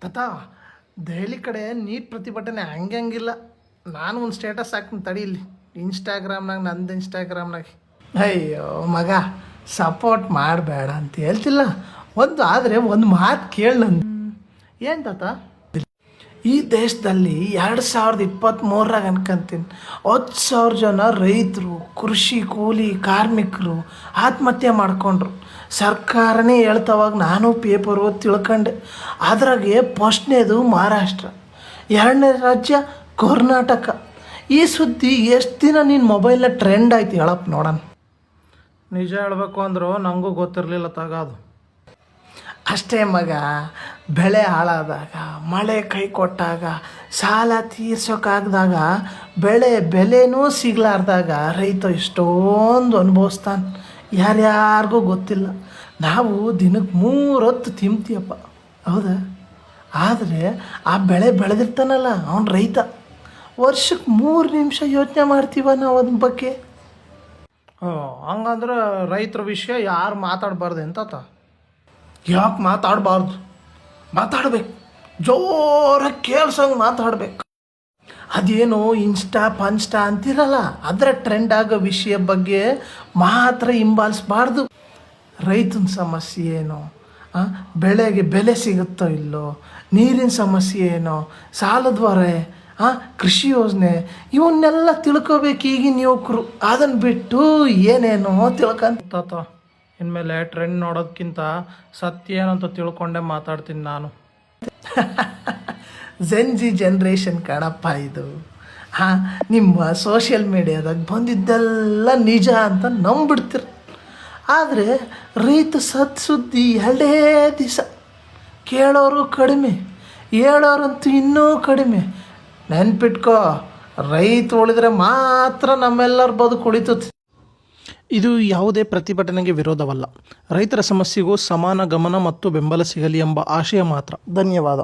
ತತಾ ದೆಹಲಿ ಕಡೆ ನೀಟ್ ಪ್ರತಿಭಟನೆ ಹಂಗಿಲ್ಲ. ನಾನು ಒಂದು ಸ್ಟೇಟಸ್ ಹಾಕ್ತೀನಿ ತಡೀಲಿ ಇನ್ಸ್ಟಾಗ್ರಾಮ್ನಾಗ, ನಂದು ಇನ್ಸ್ಟಾಗ್ರಾಮ್ನಾಗ. ಅಯ್ಯೋ ಮಗ, ಸಪೋರ್ಟ್ ಮಾಡಬೇಡ ಅಂತ ಹೇಳ್ತಿಲ್ಲ, ಆದರೆ ಒಂದು ಮಾತು ಕೇಳಿ ನಂದು. ಏನು ತಾತ, ಈ ದೇಶದಲ್ಲಿ 2023 ಅನ್ಕೊಂತೀನಿ 10,000 ಜನ ರೈತರು, ಕೃಷಿ ಕೂಲಿ ಕಾರ್ಮಿಕರು ಆತ್ಮಹತ್ಯೆ ಮಾಡ್ಕೊಂಡ್ರು. ಸರ್ಕಾರನೇ ಹೇಳ್ತವಾಗ ನಾನು ಪೇಪರ್ ಓದಿ ತಿಳ್ಕೊಂಡೆ. ಅದ್ರಾಗೆ ಫಸ್ಟ್ನೇದು ಮಹಾರಾಷ್ಟ್ರ, 2ನೇ ರಾಜ್ಯ ಕರ್ನಾಟಕ. ಈ ಸುದ್ದಿ ಎಷ್ಟು ದಿನ ನಿನ್ನ ಮೊಬೈಲ್ನ ಟ್ರೆಂಡ್ ಆಯ್ತು ಹೇಳಪ್ಪ ನೋಡೋಣ. ನಿಜ ಹೇಳ್ಬೇಕು ಅಂದರೂ ನನಗೂ ಗೊತ್ತಿರಲಿಲ್ಲ ತಗೋದು. ಅಷ್ಟೇ ಮಗ, ಬೆಳೆ ಹಾಳಾದಾಗ, ಮಳೆ ಕೈ ಕೊಟ್ಟಾಗ, ಸಾಲ ತೀರ್ಸೋಕ್ಕಾಗ್ದಾಗ, ಬೆಲೆನೂ ಸಿಗ್ಲಾರ್ದಾಗ ರೈತ ಎಷ್ಟೊಂದು ಅನುಭವಿಸ್ತಾನೆ, ಯಾರ್ಯಾರಿಗೂ ಗೊತ್ತಿಲ್ಲ. ನಾವು ದಿನಕ್ಕೆ 3 ಹೊತ್ತು ತಿಂತೀಯಪ್ಪ, ಹೌದಾ? ಆದರೆ ಆ ಬೆಳೆ ಬೆಳೆದಿರ್ತಾನಲ್ಲ ಅವನು ರೈತ, ವರ್ಷಕ್ಕೆ 3 ನಿಮಿಷ ಯೋಚನೆ ಮಾಡ್ತೀವ ನಾವು ಅದ್ರ ಬಗ್ಗೆ. ಹಂಗಂದ್ರೆ ರೈತರ ವಿಷಯ ಯಾರು ಮಾತಾಡಬಾರ್ದು ಎಂತಾತ? ಯಾಕೆ ಮಾತಾಡಬಾರ್ದು? ಮಾತಾಡ್ಬೇಕು, ಜೋರಾಗಿ ಕೇಳ್ಸಂಗೆ ಮಾತಾಡ್ಬೇಕು. ಅದೇನು ಪಂಚ್ಟಾ ಅಂತಿರಲ್ಲ, ಅದರ ಟ್ರೆಂಡ್ ಆಗೋ ವಿಷಯ ಬಗ್ಗೆ ಮಾತ್ರ ಹಿಂಬಾಲಿಸ್ಬಾರ್ದು. ರೈತನ ಸಮಸ್ಯೆ ಏನು, ಬೆಳೆಗೆ ಬೆಲೆ ಸಿಗುತ್ತೋ ಇಲ್ಲೋ, ನೀರಿನ ಸಮಸ್ಯೆ ಏನೋ, ಸಾಲದ ಹೊರೆ, ಕೃಷಿ ಯೋಜನೆ, ಇವನ್ನೆಲ್ಲ ತಿಳ್ಕೊಬೇಕು ಈಗಿನ ಯುವಕರು. ಅದನ್ನು ಬಿಟ್ಟು ಏನೇನೋ ತಿಳ್ಕೊಂತ. ಇನ್ಮೇಲೆ ಟ್ರೆಂಡ್ ನೋಡೋದಕ್ಕಿಂತ ಸತ್ಯ ಏನಂತ ತಿಳ್ಕೊಂಡೆ ಮಾತಾಡ್ತೀನಿ ನಾನು. ಜೆನ್ಜಿ ಜನ್ರೇಷನ್ ಕಣಪ್ಪ ಇದು. ನಿಮ್ಮ ಸೋಷಿಯಲ್ ಮೀಡಿಯಾದಾಗ ಬಂದಿದ್ದೆಲ್ಲ ನಿಜ ಅಂತ ನಂಬಿಡ್ತೀರ. ಆದರೆ ರೈತ ಸುದ್ದಿ 2 ದಿವಸ ಕೇಳೋರು ಕಡಿಮೆ, ಹೇಳೋರಂತೂ ಇನ್ನೂ ಕಡಿಮೆ. ನೆನ್ಪಿಟ್ಕೋ, ರೈತ ಉಳಿದ್ರೆ ಮಾತ್ರ ನಮ್ಮೆಲ್ಲರ ಬದುಕು ಉಳಿತದೆ. ಇದು ಯಾವುದೇ ಪ್ರತಿಭಟನೆಗೆ ವಿರೋಧವಲ್ಲ. ರೈತರ ಸಮಸ್ಯೆಗೂ ಸಮಾನ ಗಮನ ಮತ್ತು ಬೆಂಬಲ ಸಿಗಲಿ ಎಂಬ ಆಶಯ ಮಾತ್ರ. ಧನ್ಯವಾದ.